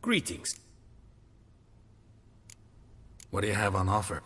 Greetings. What do you have on offer?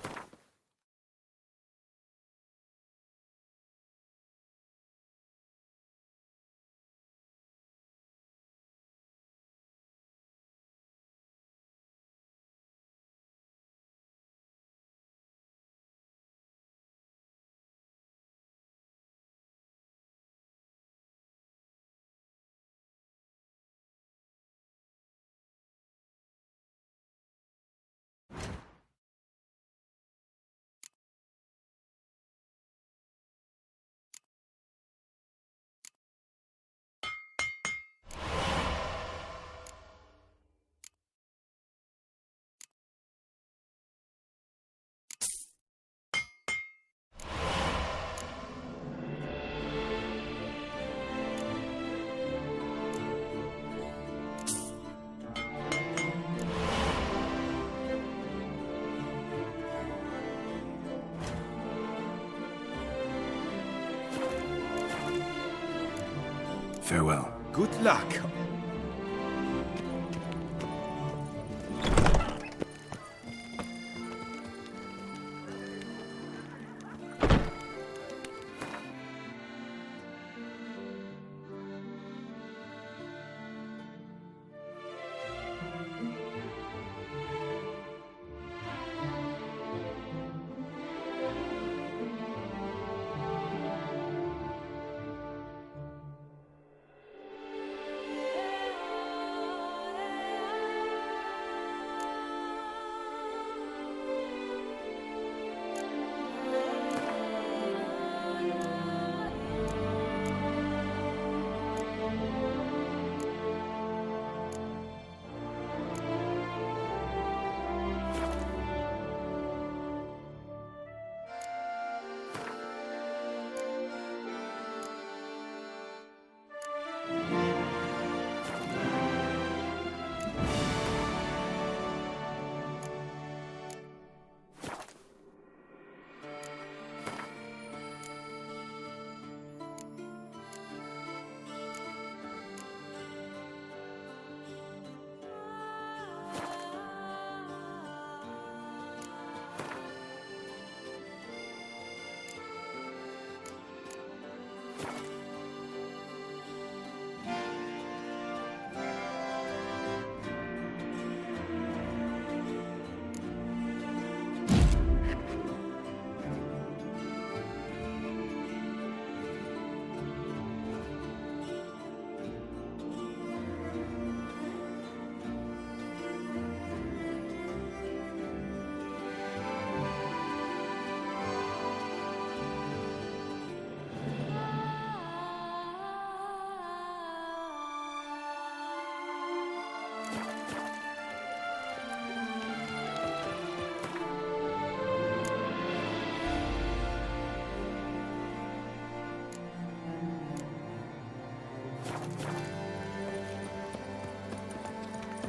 Farewell. Good luck.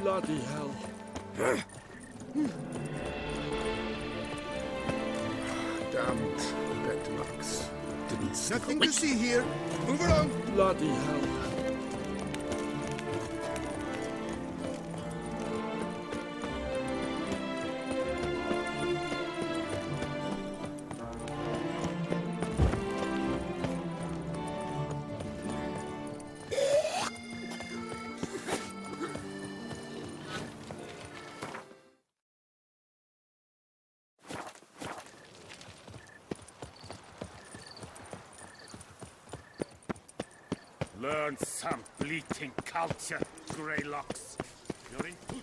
Bloody hell. Damned bedbugs. Didn't see. Nothing to see here. Move along. Bloody hell. Learn some bleating culture, Greylocks. You're in too...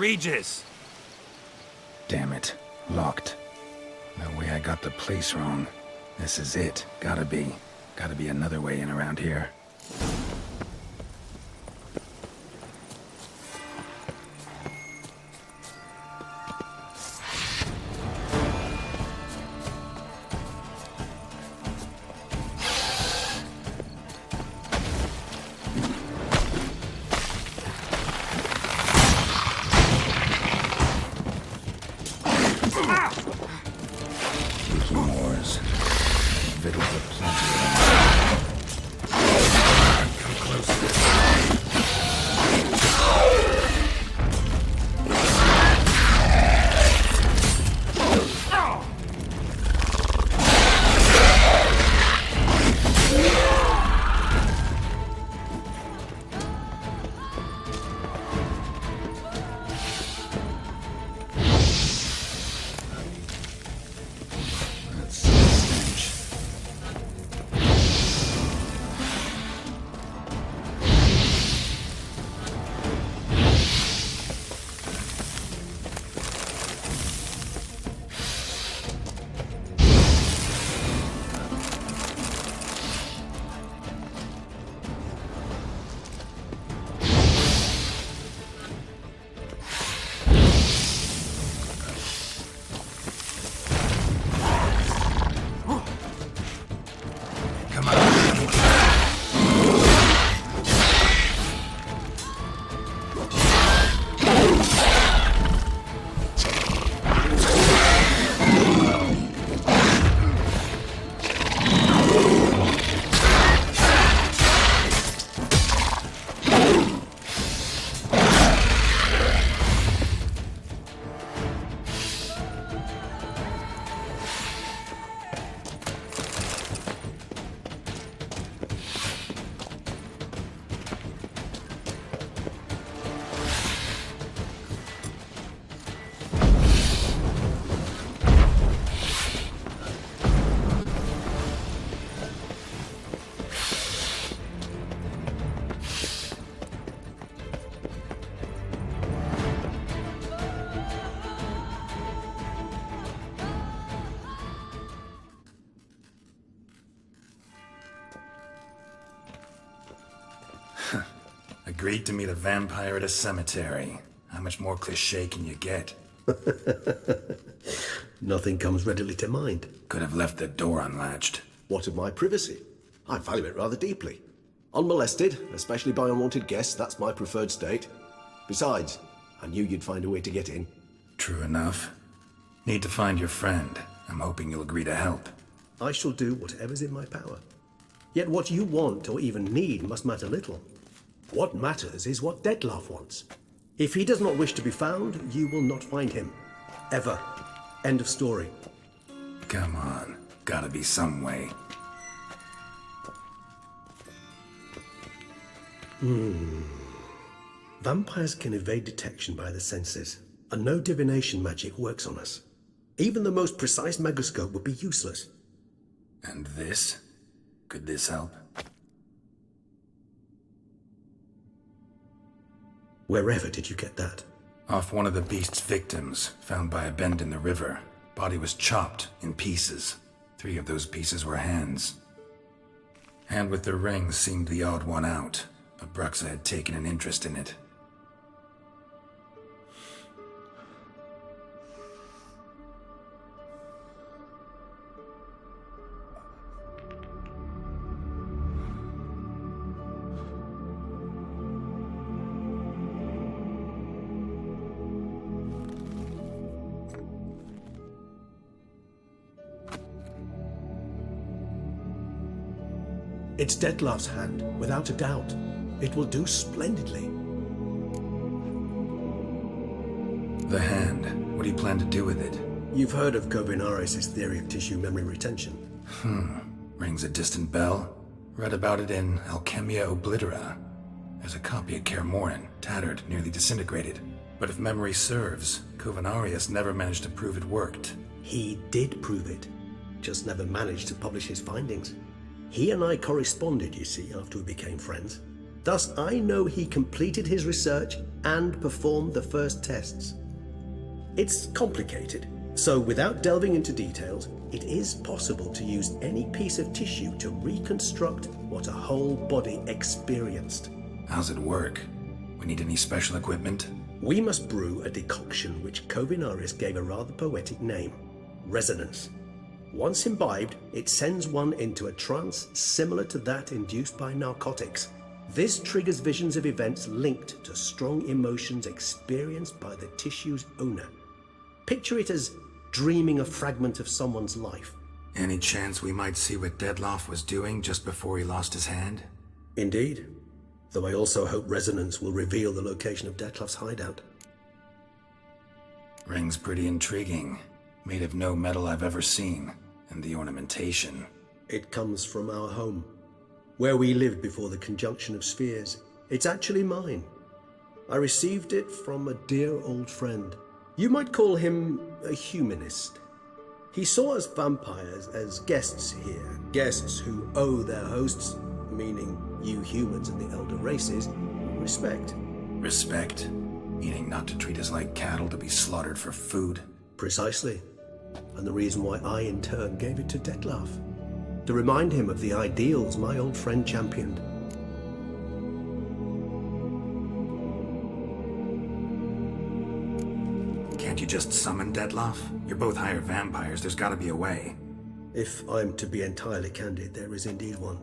Regis! Damn it. Locked. No way I got the place wrong. This is it. Gotta be. Gotta be another way in around here. Moors. Victuals are plenty of them. Come close. That's a stench. Come on. Agreed to meet a vampire at a cemetery. How much more cliché can you get? Nothing comes readily to mind. Could have left the door unlatched. What of my privacy? I value it rather deeply. Unmolested, especially by unwanted guests, that's my preferred state. Besides, I knew you'd find a way to get in. True enough. Need to find your friend. I'm hoping you'll agree to help. I shall do whatever's in my power. Yet what you want or even need must matter little. What matters is what Dettlaff wants. If he does not wish to be found, you will not find him. Ever. End of story. Come on. Gotta be some way. Vampires can evade detection by the senses, and no divination magic works on us. Even the most precise megascope would be useless. And this? Could this help? Wherever did you get that? Off one of the beast's victims, found by a bend in the river. Body was chopped in pieces. 3 of those pieces were hands. Hand with the ring seemed the odd one out. Abruxa had taken an interest in it. It's Dettlaff's hand, without a doubt. It will do splendidly. The hand. What do you plan to do with it? You've heard of Kovinaris' theory of tissue memory retention. Rings a distant bell. Read about it in Alchemia Oblitera. There's a copy of Kaer Morhen, tattered, nearly disintegrated. But if memory serves, Kovinaris never managed to prove it worked. He did prove it, just never managed to publish his findings. He and I corresponded, you see, after we became friends. Thus, I know he completed his research and performed the first tests. It's complicated, so without delving into details, it is possible to use any piece of tissue to reconstruct what a whole body experienced. How's it work? We need any special equipment? We must brew a decoction which Kovinaris gave a rather poetic name, resonance. Once imbibed, it sends one into a trance similar to that induced by narcotics. This triggers visions of events linked to strong emotions experienced by the tissue's owner. Picture it as dreaming a fragment of someone's life. Any chance we might see what Dettlaff was doing just before he lost his hand? Indeed. Though I also hope resonance will reveal the location of Dettlaff's hideout. Ring's pretty intriguing. Made of no metal I've ever seen. And the ornamentation. It comes from our home, where we lived before the conjunction of spheres. It's actually mine. I received it from a dear old friend. You might call him a humanist. He saw us vampires as guests here, guests who owe their hosts, meaning you humans and the elder races, respect. Respect? Meaning not to treat us like cattle to be slaughtered for food? Precisely. And the reason why I in turn gave it to Dettlaff. To remind him of the ideals my old friend championed. Can't you just summon Dettlaff? You're both hired vampires, there's gotta be a way. If I'm to be entirely candid, there is indeed one.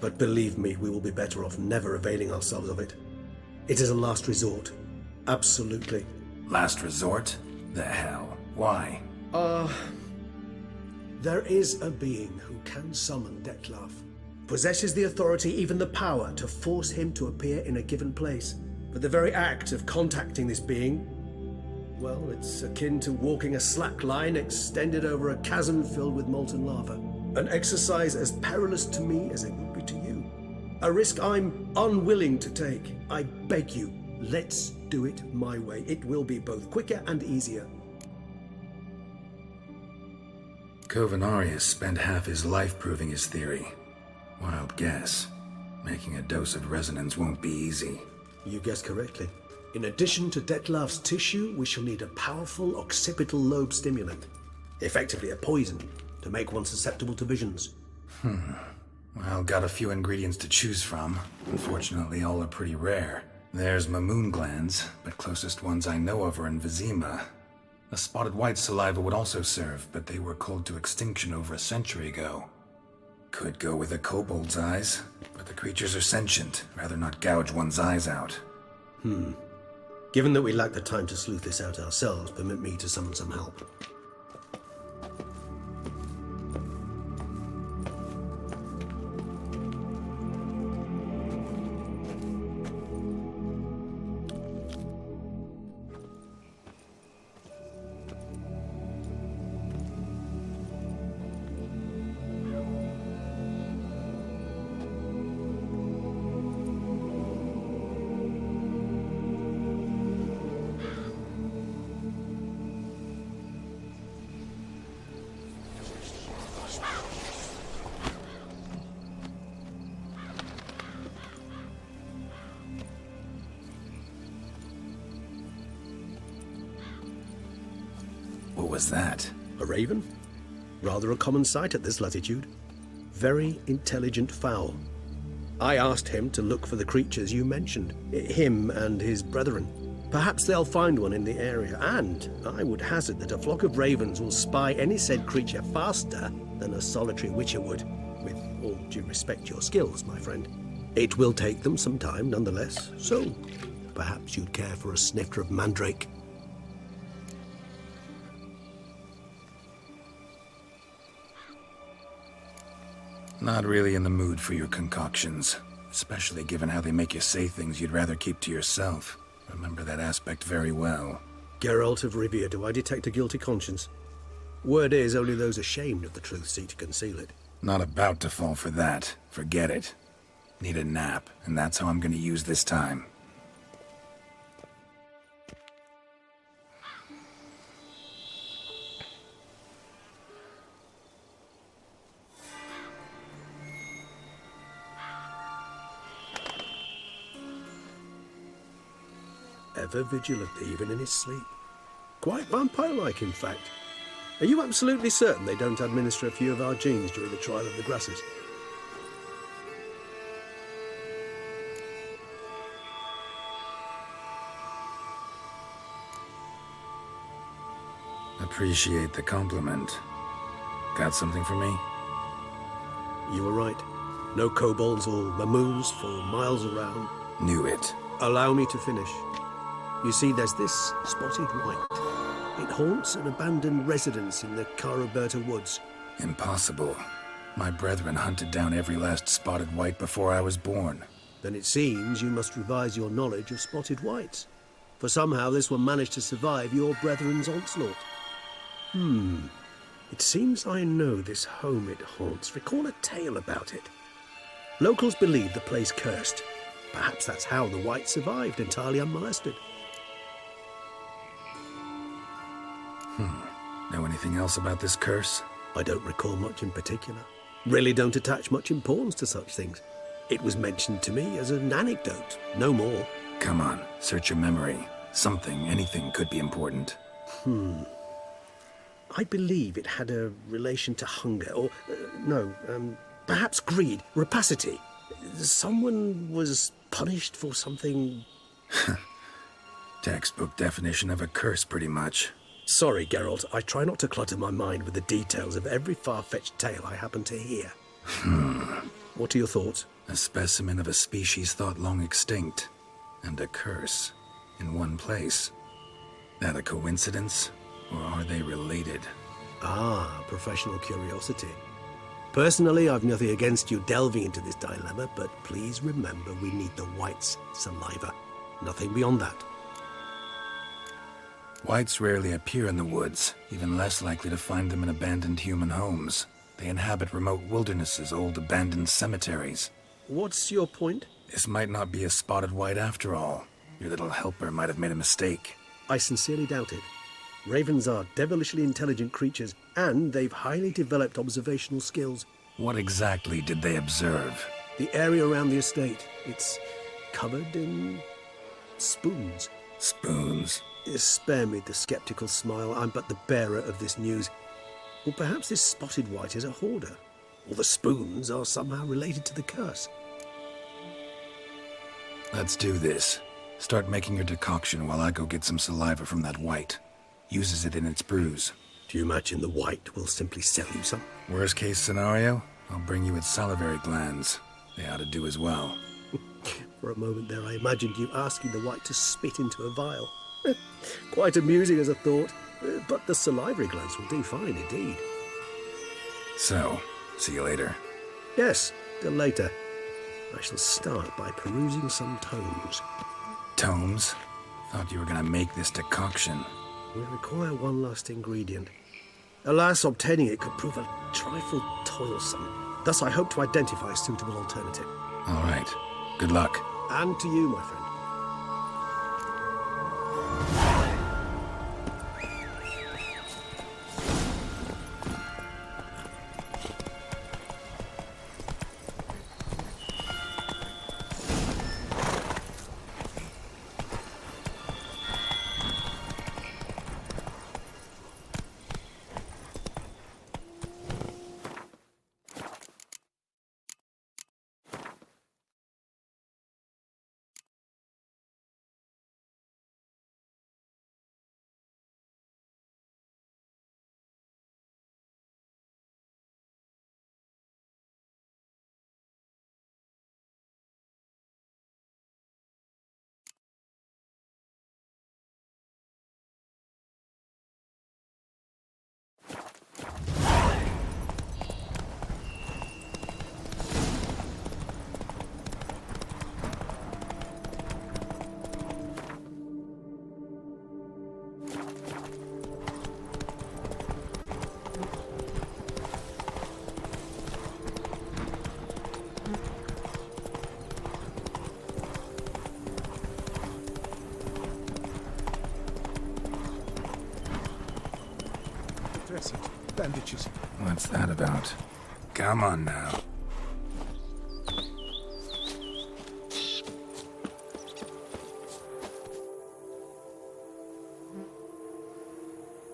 But believe me, we will be better off never availing ourselves of it. It is a last resort. Absolutely. Last resort? The hell? Why? There is a being who can summon Dettlaff. Possesses the authority, even the power, to force him to appear in a given place. But the very act of contacting this being, well, it's akin to walking a slack line extended over a chasm filled with molten lava. An exercise as perilous to me as it would be to you. A risk I'm unwilling to take. I beg you, let's do it my way. It will be both quicker and easier. Kovinaris spent half his life proving his theory. Wild guess. Making a dose of resonance won't be easy. You guessed correctly. In addition to Dettlaff's tissue, we shall need a powerful occipital lobe stimulant. Effectively a poison, to make one susceptible to visions. Well, got a few ingredients to choose from. Unfortunately, all are pretty rare. There's Mamoon glands, but closest ones I know of are in Vizima. A spotted white saliva would also serve, but they were cold to extinction over a century ago. Could go with a kobold's eyes, but the creatures are sentient. Rather not gouge one's eyes out. Given that we lack the time to sleuth this out ourselves, permit me to summon some help. What was that? A raven? Rather a common sight at this latitude. Very intelligent fowl. I asked him to look for the creatures you mentioned, him and his brethren. Perhaps they'll find one in the area, and I would hazard that a flock of ravens will spy any said creature faster than a solitary witcher would, with all due respect to your skills, my friend. It will take them some time nonetheless, so perhaps you'd care for a snifter of mandrake. Not really in the mood for your concoctions, especially given how they make you say things you'd rather keep to yourself. Remember that aspect very well. Geralt of Rivia, do I detect a guilty conscience? Word is, only those ashamed of the truth seek to conceal it. Not about to fall for that. Forget it. Need a nap, and that's how I'm gonna use this time. ever vigilant, even in his sleep. Quite vampire-like, in fact. Are you absolutely certain they don't administer a few of our genes during the trial of the grasses? Appreciate the compliment. Got something for me? You were right. No kobolds or mamoons for miles around. Knew it. Allow me to finish. You see, there's this spotted white. It haunts an abandoned residence in the Caraberta woods. Impossible. My brethren hunted down every last spotted white before I was born. Then it seems you must revise your knowledge of spotted whites. For somehow this one managed to survive your brethren's onslaught. It seems I know this home it haunts. Recall a tale about it. Locals believe the place cursed. Perhaps that's how the white survived, entirely unmolested. Know anything else about this curse? I don't recall much in particular. Really don't attach much importance to such things. It was mentioned to me as an anecdote, no more. Come on, search your memory. Something, anything could be important. I believe it had a relation to hunger, or, perhaps greed, rapacity. Someone was punished for something. Textbook definition of a curse, pretty much. Sorry, Geralt, I try not to clutter my mind with the details of every far-fetched tale I happen to hear. What are your thoughts? A specimen of a species thought long extinct, and a curse, in one place. That a coincidence, or are they related? Ah, professional curiosity. Personally, I've nothing against you delving into this dilemma, but please remember we need the whites' saliva. Nothing beyond that. Whites rarely appear in the woods, even less likely to find them in abandoned human homes. They inhabit remote wildernesses, old abandoned cemeteries. What's your point? This might not be a spotted white after all. Your little helper might have made a mistake. I sincerely doubt it. Ravens are devilishly intelligent creatures, and they've highly developed observational skills. What exactly did they observe? The area around the estate, it's covered in spoons. Spoons? Spare me the skeptical smile. I'm but the bearer of this news. Or perhaps this spotted white is a hoarder. Or the spoons are somehow related to the curse. Let's do this. Start making your decoction while I go get some saliva from that white. Uses it in its brews. Do you imagine the white will simply sell you some? Worst case scenario, I'll bring you its salivary glands. They ought to do as well. For a moment there, I imagined you asking the white to spit into a vial. Quite amusing as a thought, but the salivary glands will do fine indeed. So, see you later. Yes, till later. I shall start by perusing some tomes. Tomes? Thought you were gonna make this decoction. We require one last ingredient. Alas, obtaining it could prove a trifle toilsome. Thus, I hope to identify a suitable alternative. All right. Good luck. And to you, my friend. Dressing, bandages. What's that about? Come on now.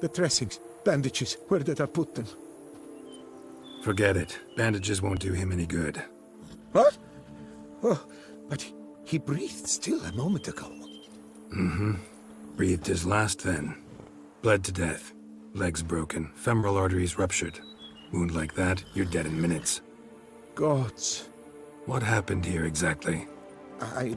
The dressings, bandages, where did I put them? Forget it. Bandages won't do him any good. What? Oh, but he breathed still a moment ago. Breathed his last then. Bled to death. Legs broken. Femoral arteries ruptured. Wound like that, you're dead in minutes. Gods. What happened here exactly? I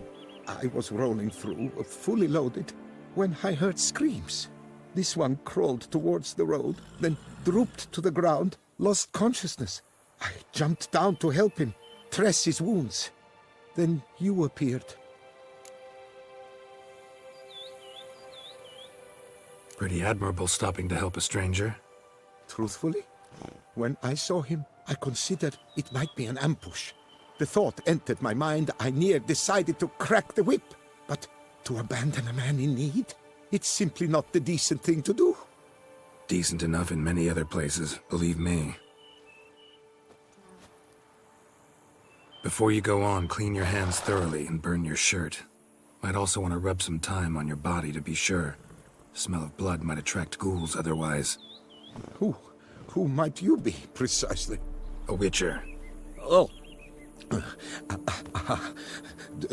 was rolling through, fully loaded, when I heard screams. This one crawled towards the road, then drooped to the ground, lost consciousness. I jumped down to help him, dress his wounds. Then you appeared. Pretty admirable stopping to help a stranger. Truthfully, when I saw him, I considered it might be an ambush. The thought entered my mind, I near decided to crack the whip. But to abandon a man in need? It's simply not the decent thing to do. Decent enough in many other places, believe me. Before you go on, clean your hands thoroughly and burn your shirt. Might also want to rub some thyme on your body to be sure. Smell of blood might attract ghouls otherwise. Who might you be, precisely? A witcher. Oh.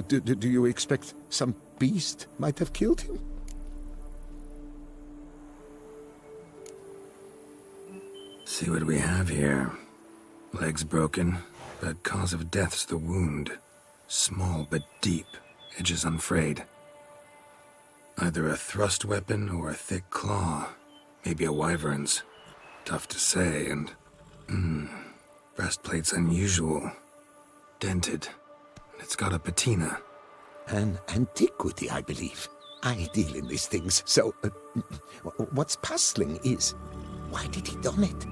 Do you expect some beast might have killed him? See what we have here. Legs broken, but cause of death's the wound. Small but deep, edges unfrayed. Either a thrust weapon or a thick claw. Maybe a wyvern's. Tough to say, and... breastplate's unusual. Dented. And it's got a patina. An antiquity, I believe. I deal in these things, so... what's puzzling is... why did he don it?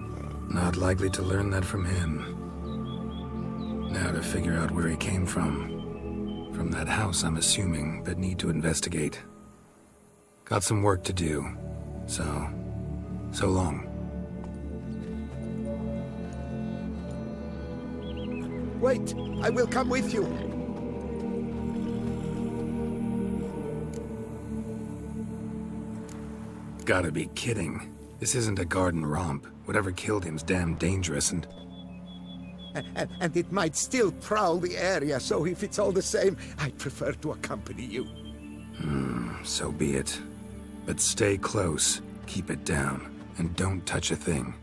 Not likely to learn that from him. Now to figure out where he came from. From that house, I'm assuming, but need to investigate. Got some work to do. So long. Wait, I will come with you. Gotta be kidding. This isn't a garden romp. Whatever killed him's damn dangerous and... And it might still prowl the area, so if it's all the same, I'd prefer to accompany you. So be it. But stay close, keep it down, and don't touch a thing.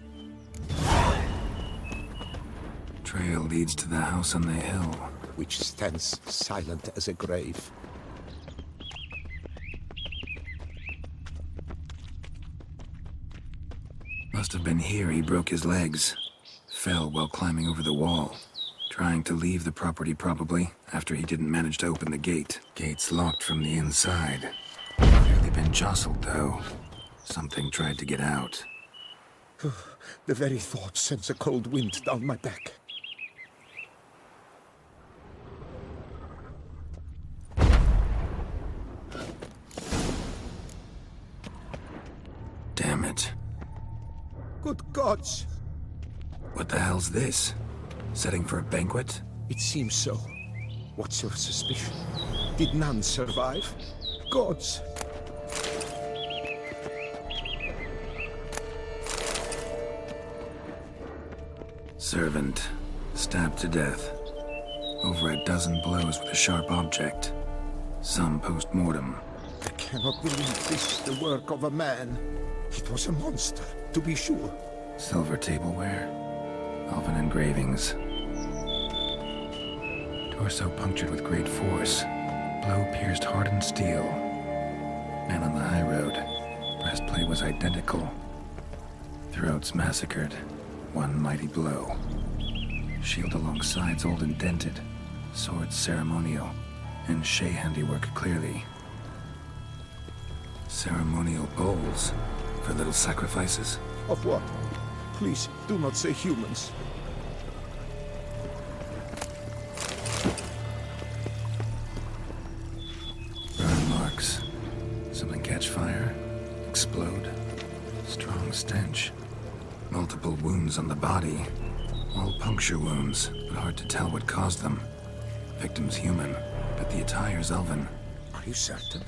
Trail leads to the house on the hill. Which stands silent as a grave. Must have been here he broke his legs. Fell while climbing over the wall. Trying to leave the property probably, after he didn't manage to open the gate. Gate's locked from the inside. Clearly been jostled though. Something tried to get out. The very thought sends a cold wind down my back. Damn it. Good gods! What the hell's this? Setting for a banquet? It seems so. What's your suspicion? Did none survive? Gods! Servant. Stabbed to death. Over a dozen blows with a sharp object. Some post-mortem. I cannot believe this is the work of a man. It was a monster, to be sure. Silver tableware. Elven engravings. Torso punctured with great force. Blow pierced hardened steel. Man on the high road. Breastplate was identical. Throats massacred. One mighty blow. Shield along sides old and dented. Sword ceremonial. And Shea handiwork clearly. Ceremonial bowls. For little sacrifices. Of what? Please, do not say humans. Burn marks. Something catch fire. Explode. Strong stench. Multiple wounds on the body. All puncture wounds, but hard to tell what caused them. Victim's human, but the attire's elven. Are you certain?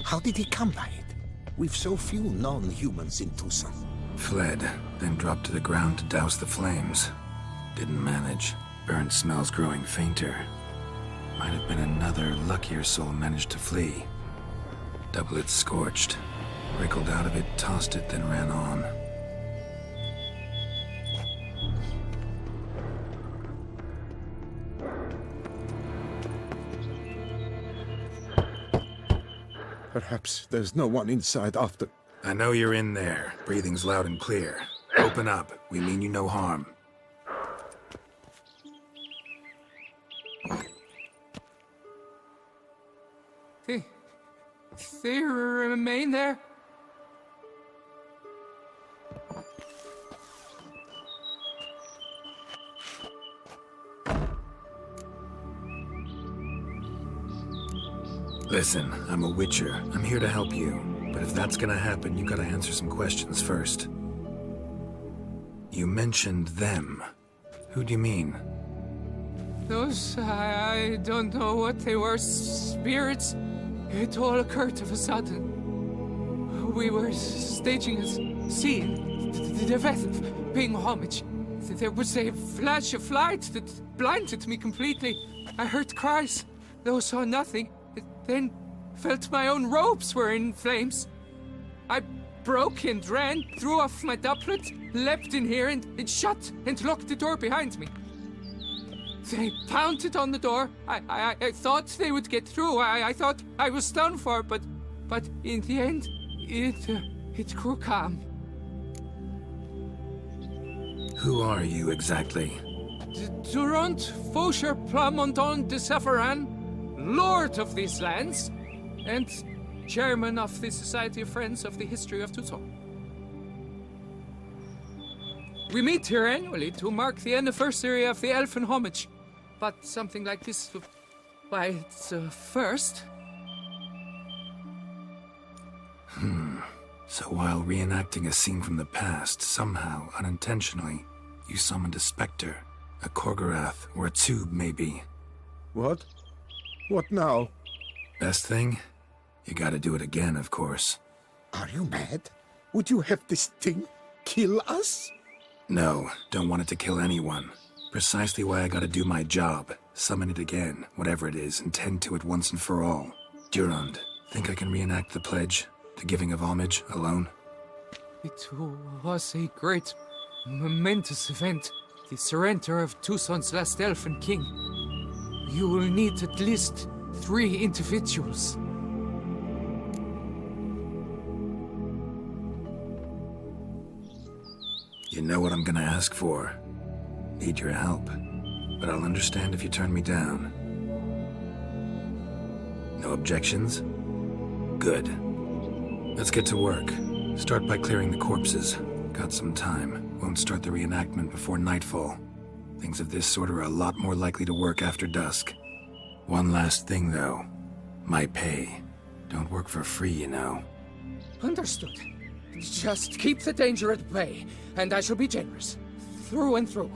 How did he come by it? We've so few non-humans in Tucson. Fled, then dropped to the ground to douse the flames. Didn't manage. Burnt smells growing fainter. Might have been another luckier soul managed to flee. Double it scorched. Wriggled out of it, tossed it, then ran on. Perhaps there's no one inside after... I know you're in there. Breathing's loud and clear. Open up. We mean you no harm. They remain there? Listen, I'm a Witcher. I'm here to help you. But if that's gonna happen, you gotta answer some questions first. You mentioned them. Who do you mean? Those, I don't know what they were. Spirits. It all occurred of a sudden. We were staging a scene, the death of paying homage. There was a flash of light that blinded me completely. I heard cries, though saw nothing. Then felt my own robes were in flames. I broke and ran, threw off my doublet, leapt in here and shut and locked the door behind me. They pounded on the door. I thought they would get through. I thought I was done for, but in the end, it grew calm. Who are you exactly? Durant Faucher Plamondon de Safaran, Lord of these lands, and Chairman of the Society of Friends of the History of Tucson. We meet here annually to mark the anniversary of the Elfin Homage. But something like this, why, it's a first. So while reenacting a scene from the past, somehow, unintentionally, you summoned a specter, a Korgorath, or a tube, maybe. What? What now? Best thing? You gotta do it again, of course. Are you mad? Would you have this thing kill us? No, don't want it to kill anyone. Precisely why I gotta do my job. Summon it again, whatever it is, and tend to it once and for all. Durand, think I can reenact the pledge? The giving of homage, alone? It was a great, momentous event. The surrender of Tucson's last elfin king. You will need at least 3 individuals. You know what I'm gonna ask for. Need your help. But I'll understand if you turn me down. No objections? Good. Let's get to work. Start by clearing the corpses. Got some time. Won't start the reenactment before nightfall. Things of this sort are a lot more likely to work after dusk. One last thing, though. My pay. Don't work for free, you know. Understood. Just keep the danger at bay, and I shall be generous. Through and through.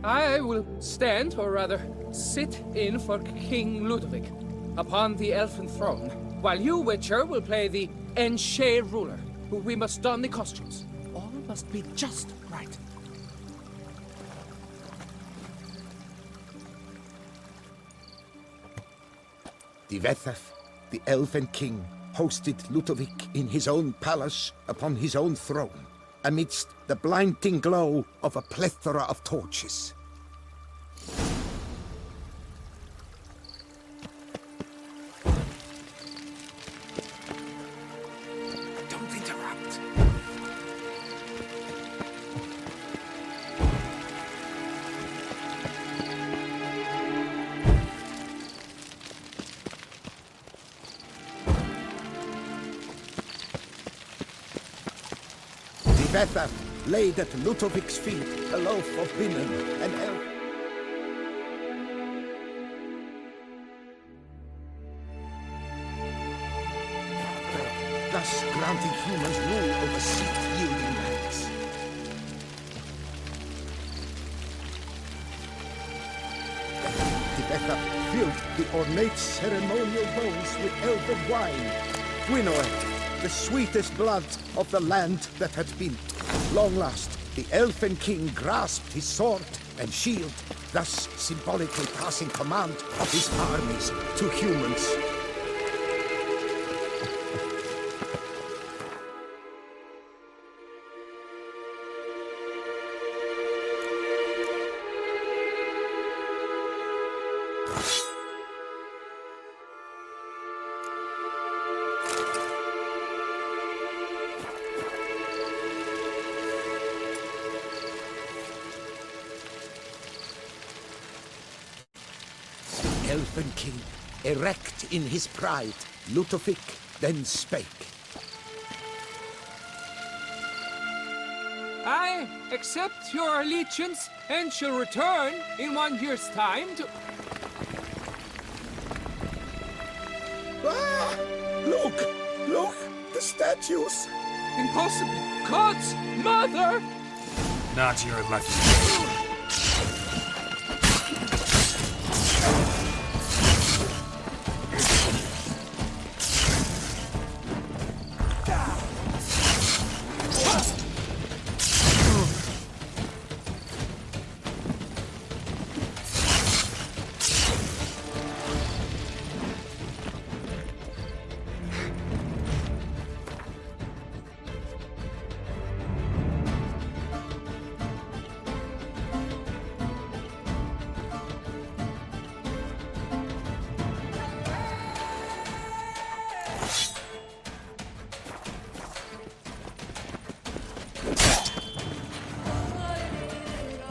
I will stand, or rather, sit in for King Ludovic, upon the elfin throne, while you, Witcher, will play the Enche ruler, who we must don the costumes. All must be just right. Divethef, the elven king, hosted Ludovic in his own palace upon his own throne, amidst the blinding glow of a plethora of torches. Don't interrupt. Divethef laid at Ludovic's feet a loaf of binnen, an elf. Thus granting humans rule over seat-yielding lands. that have filled the ornate ceremonial bowls with elven wine. Winnow, the sweetest blood of the land that had been. Long last, the elfin king grasped his sword and shield, thus symbolically passing command of his armies to humans. Elfin king, erect in his pride, Ludovic then spake. I accept your allegiance and shall return in 1 year's time to... Ah! Look! The statues! Impossible! God's mother! Not your lucky day.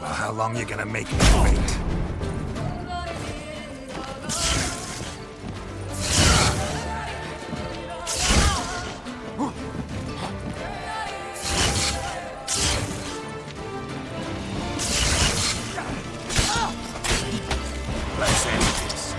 Well, how long you gonna make me wait? Let's end this.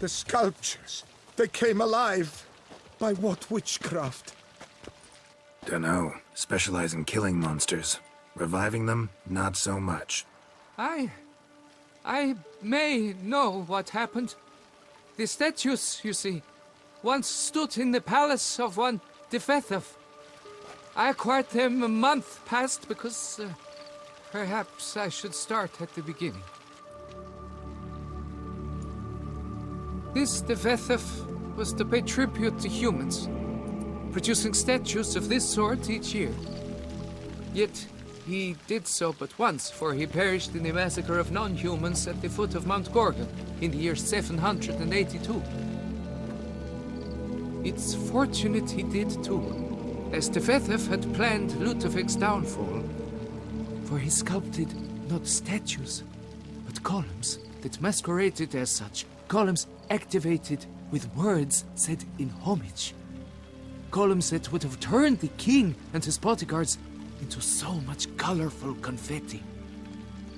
The sculptures, they came alive. By what witchcraft? Dunno. Specialize in killing monsters. Reviving them, not so much. I may know what happened. The statues, you see, once stood in the palace of one Defethov. I acquired them a month past because perhaps I should start at the beginning. This Defethov was to pay tribute to humans, producing statues of this sort each year. Yet he did so but once, for he perished in the massacre of non-humans at the foot of Mount Gorgon in the year 782. It's fortunate he did too, as Defethov had planned Ludovic's downfall, for he sculpted not statues, but columns that masqueraded as such. Columns activated with words said in homage. Columns that would have turned the king and his bodyguards into so much colorful confetti.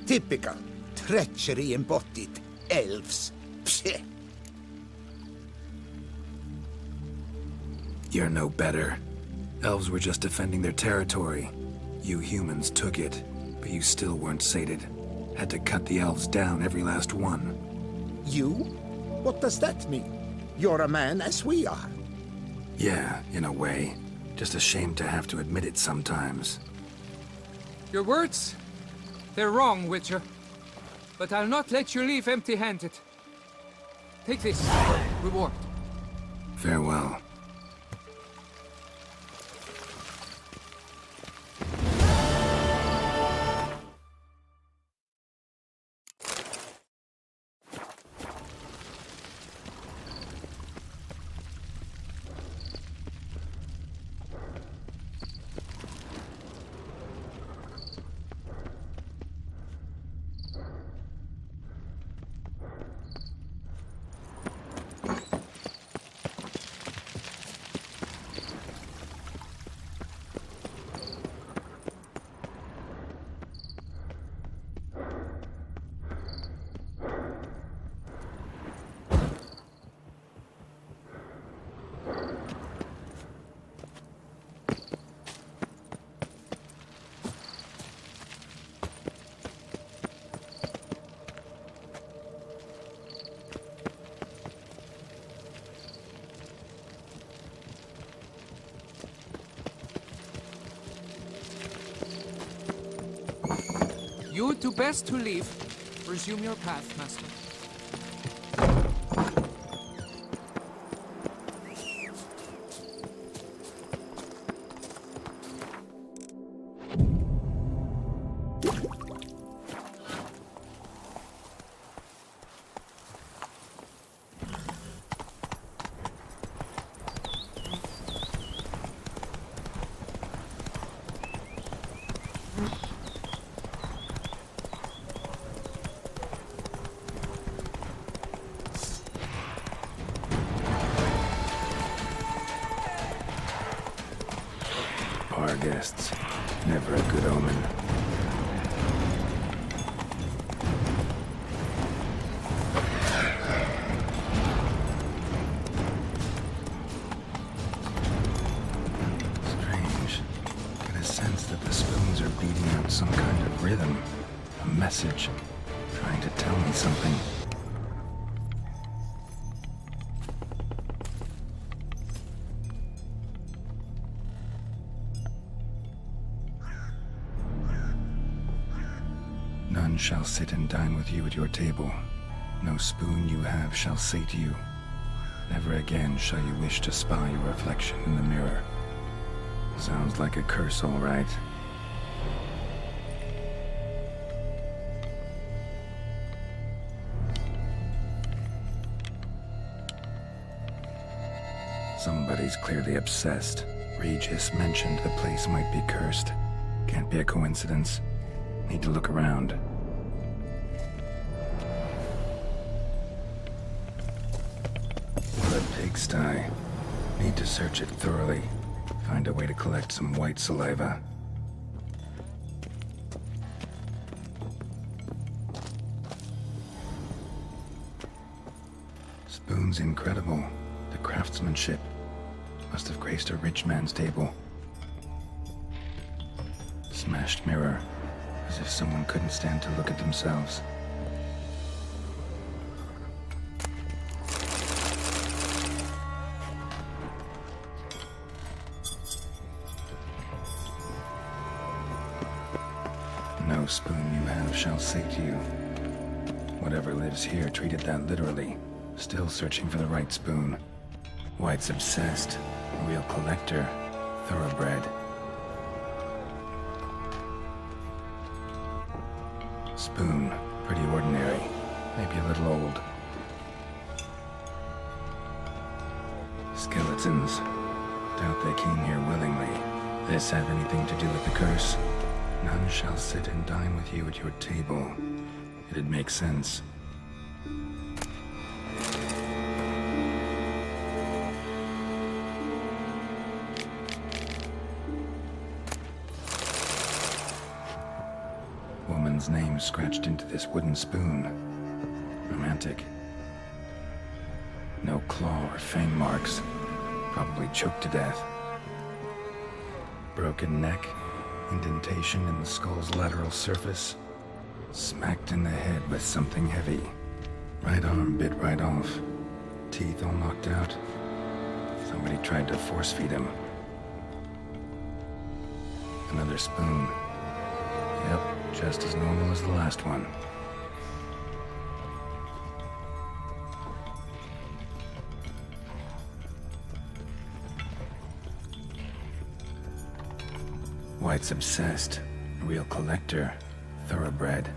Typical treachery embodied elves. Psst. You're no better. Elves were just defending their territory. You humans took it, but you still weren't sated. Had to cut the elves down, every last one. You? What does that mean? You're a man as we are. Yeah, in a way. Just ashamed to have to admit it sometimes. Your words, they're wrong, Witcher. But I'll not let you leave empty-handed. Take this, reward. Farewell. You do best to leave. Resume your path, master. Our guests. Never a good omen. Strange. Get a sense that the spoons are beating out some kind of rhythm. A message. Trying to tell me something. None shall sit and dine with you at your table. No spoon you have shall say to you, never again shall you wish to spy your reflection in the mirror. Sounds like a curse, all right. Somebody's clearly obsessed. Regis mentioned the place might be cursed. Can't be a coincidence. Need to look around. What a pigsty. Need to search it thoroughly. Find a way to collect some white saliva. Spoon's incredible. The craftsmanship. Must have graced a rich man's table. Smashed mirror. As if someone couldn't stand to look at themselves. No spoon you have shall say to you. Whatever lives here treated that literally. Still searching for the right spoon. White's obsessed. A real collector. Thoroughbred. Spoon. Pretty ordinary. Maybe a little old. Skeletons. Doubt they came here willingly. This have anything to do with the curse? None shall sit and dine with you at your table. It'd make sense. Woman's name scratched into this wooden spoon. Romantic. No claw or fang marks. Probably choked to death. Broken neck. Indentation in the skull's lateral surface. Smacked in the head with something heavy. Right arm bit right off. Teeth all knocked out. Somebody tried to force feed him. Another spoon. Yep, just as normal as the last one. White's obsessed. A real collector. Thoroughbred.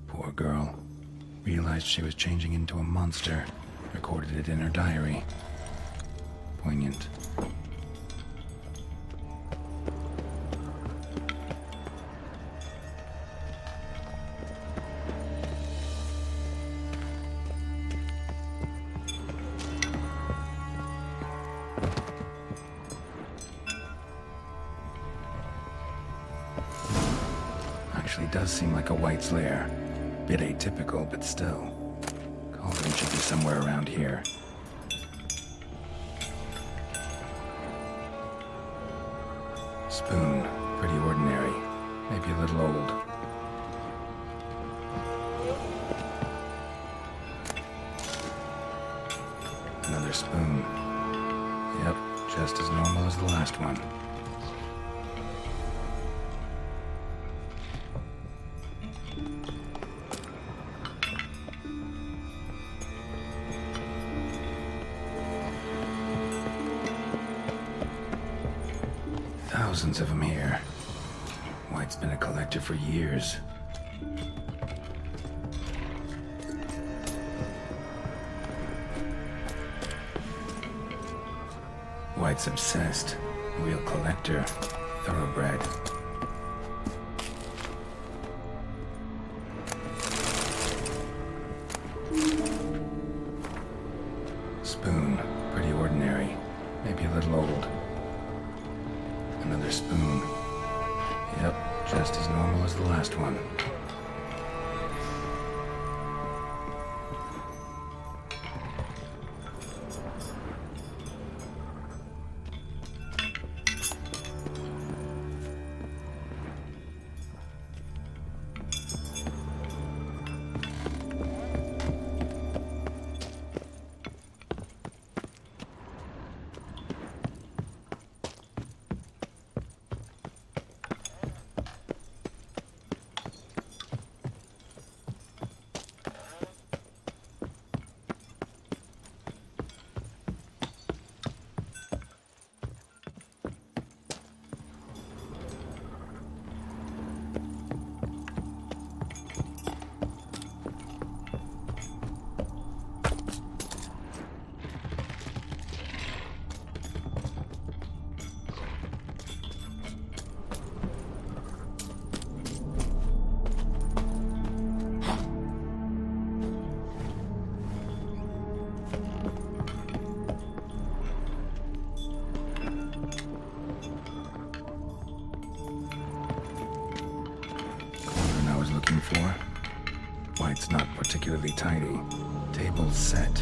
Poor girl. Realized she was changing into a monster. Recorded it in her diary. Poignant. Actually does seem like a White's lair. Bit atypical, but still. Cauldron should be somewhere around here. Spoon. Pretty ordinary. Maybe a little old. Another spoon. Yep, just as normal as the last one. Thousands of them here. White's been a collector for years. White's obsessed. Real collector. Thoroughbred. Spoon. Pretty ordinary. Maybe a little old. Another spoon. Yep, just as normal as the last one. Looking for. White's not particularly tidy. Table's set.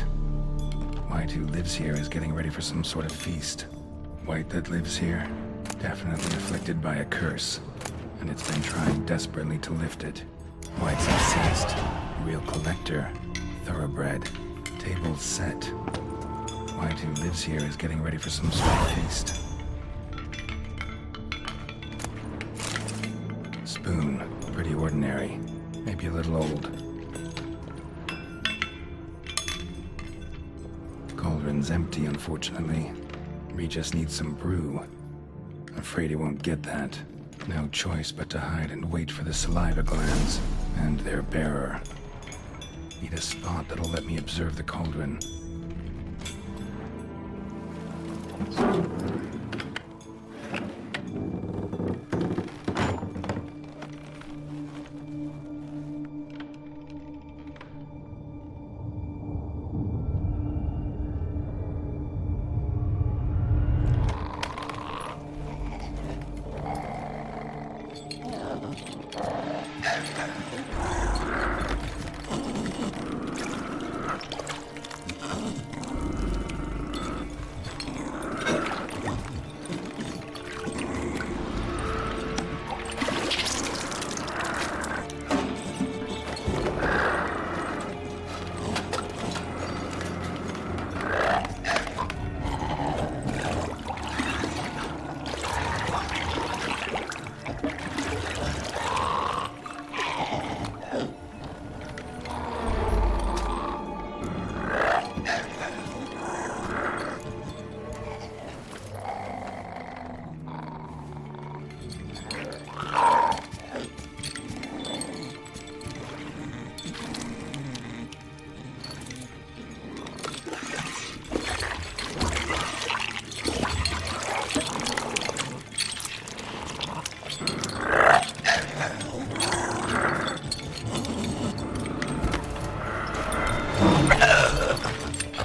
White, who lives here, is getting ready for some sort of feast. White that lives here, definitely afflicted by a curse, and it's been trying desperately to lift it. White's obsessed. Real collector. Thoroughbred. Table's set. White, who lives here, is getting ready for some sort of feast. Spoon. Pretty ordinary. Maybe a little old. Cauldron's empty, unfortunately. Regis needs some brew. Afraid he won't get that. No choice but to hide and wait for the saliva glands and their bearer. Need a spot that'll let me observe the cauldron.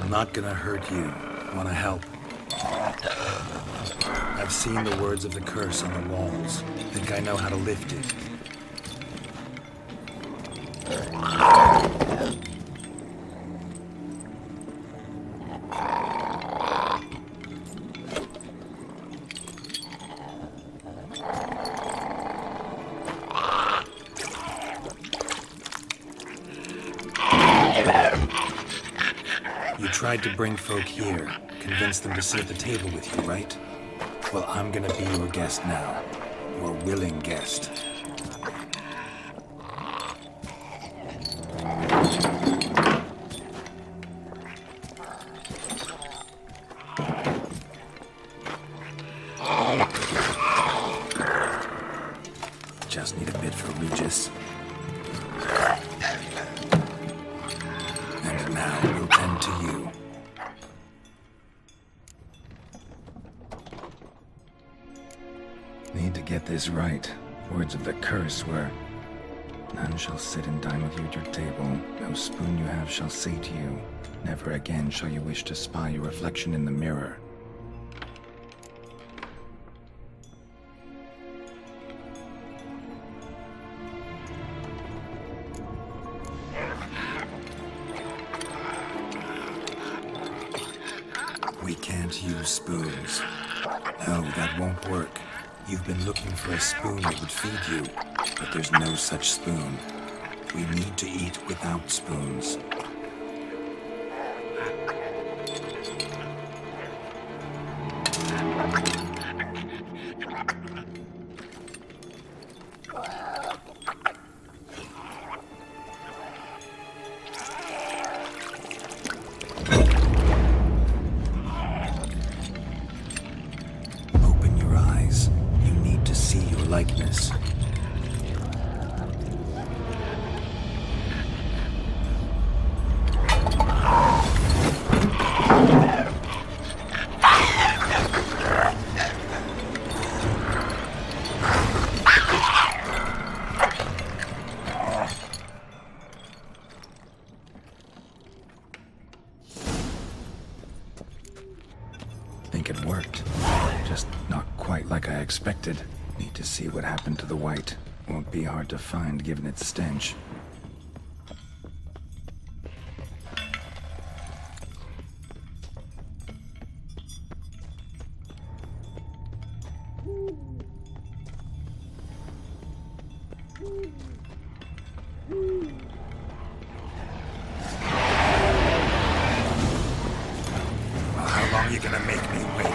I'm not gonna hurt you. Wanna help? I've seen the words of the curse on the walls. Think I know how to lift it. You tried to bring folk here, convince them to sit at the table with you, right? Well, I'm gonna be your guest now. Your willing guest. Just need a bit for Regis. And now we'll tend to you. Need to get this right. Words of the curse were, none shall sit and dine with you at your table. No spoon you have shall say to you, never again shall you wish to spy your reflection in the mirror. We can't use spoons. No, that won't work. You've been looking for a spoon that would feed you, but there's no such spoon. We need to eat without spoons. Open your eyes. You need to see your likeness. Think it worked. Just not quite like I expected. Need to see what happened to the white. Won't be hard to find given its stench. Well, how long are you gonna make me wait?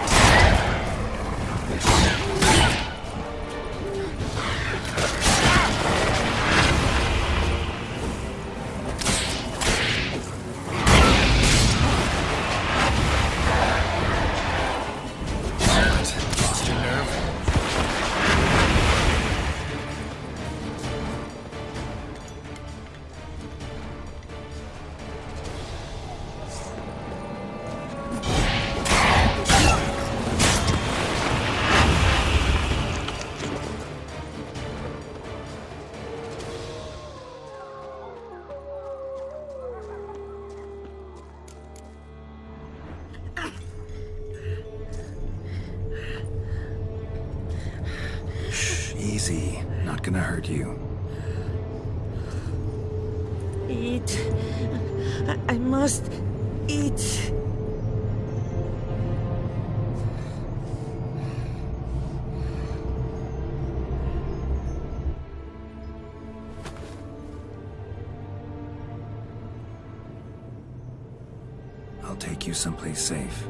Lost your nerve? Shh, easy. Not gonna hurt you. Eat. I must eat. I'll take you someplace safe.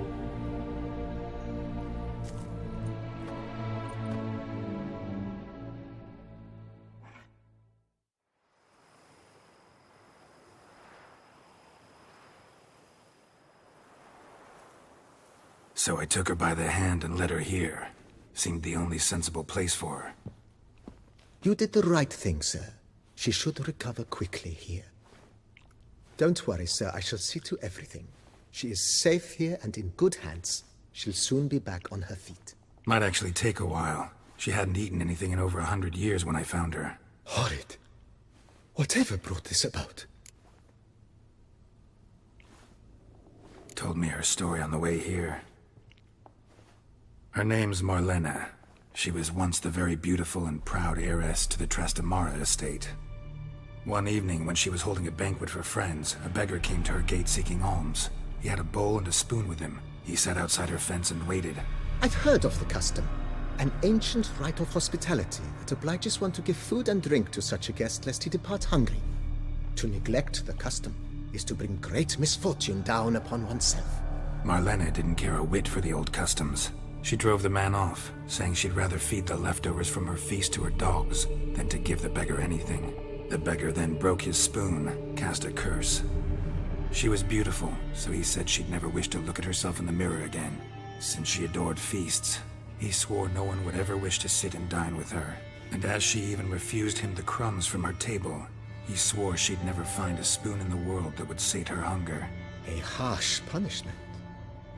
So I took her by the hand and led her here. Seemed the only sensible place for her. You did the right thing, sir. She should recover quickly here. Don't worry, sir. I shall see to everything. She is safe here and in good hands. She'll soon be back on her feet. Might actually take a while. She hadn't eaten anything in over 100 years when I found her. Horrid. Whatever brought this about? told me her story on the way here. Her name's Marlena. She was once the very beautiful and proud heiress to the Trastamara estate. One evening, when she was holding a banquet for friends, a beggar came to her gate seeking alms. He had a bowl and a spoon with him. He sat outside her fence and waited. I've heard of the custom. An ancient rite of hospitality that obliges one to give food and drink to such a guest lest he depart hungry. To neglect the custom is to bring great misfortune down upon oneself. Marlena didn't care a whit for the old customs. She drove the man off, saying she'd rather feed the leftovers from her feast to her dogs than to give the beggar anything. The beggar then broke his spoon, cast a curse. She was beautiful, so he said she'd never wish to look at herself in the mirror again. Since she adored feasts, he swore no one would ever wish to sit and dine with her. And as she even refused him the crumbs from her table, he swore she'd never find a spoon in the world that would sate her hunger. A harsh punishment.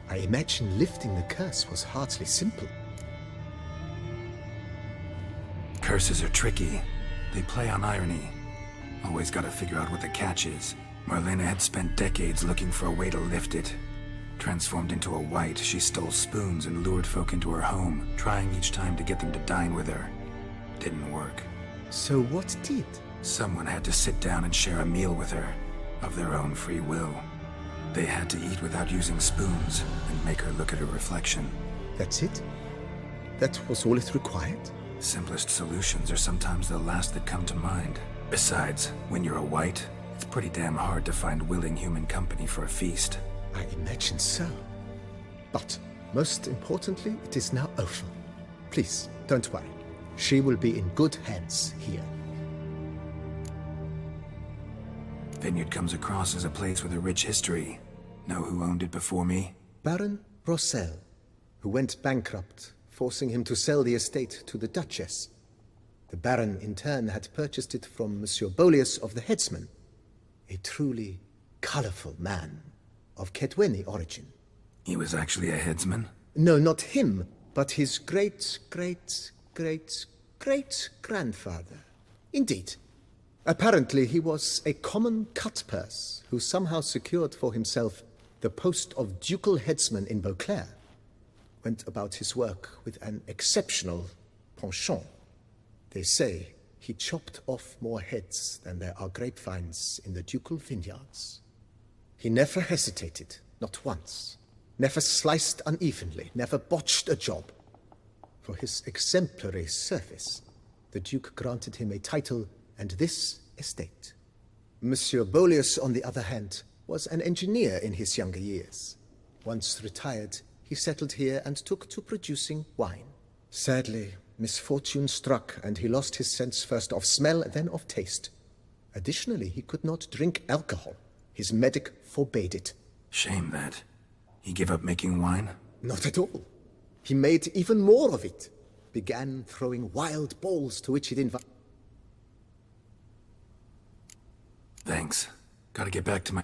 I imagine lifting the curse was hardly simple. Curses are tricky. They play on irony. Always gotta figure out what the catch is. Marlena had spent decades looking for a way to lift it. Transformed into a wight, she stole spoons and lured folk into her home, trying each time to get them to dine with her. Didn't work. So what did? Someone had to sit down and share a meal with her, of their own free will. They had to eat without using spoons, and make her look at her reflection. That's it? That was all it required? Simplest solutions are sometimes the last that come to mind. Besides, when you're a wight, it's pretty damn hard to find willing human company for a feast. I imagine so. But, most importantly, it is now over. Please, don't worry. She will be in good hands here. Vineyard comes across as a place with a rich history. Know who owned it before me? Baron Rossel, who went bankrupt, forcing him to sell the estate to the Duchess. The Baron, in turn, had purchased it from Monsieur Bolius of the Headsman, a truly colorful man of Kedweni origin. He was actually a headsman? No, not him, but his great-great-great-great-grandfather. Indeed. Apparently, he was a common cut-purse who somehow secured for himself the post of ducal headsman in Beauclair. Went about his work with an exceptional penchant. They say he chopped off more heads than there are grapevines in the ducal vineyards. He never hesitated, not once. Never sliced unevenly, never botched a job. For his exemplary service, the Duke granted him a title and this estate. Monsieur Bolius, on the other hand, was an engineer in his younger years. Once retired, he settled here and took to producing wine. Sadly, misfortune struck and he lost his sense first of smell, then of taste. Additionally, he could not drink alcohol. His medic forbade it. Shame that. He gave up making wine? Not at all. He made even more of it. Began throwing wild balls to which he'd invite. Thanks. Gotta get back to my...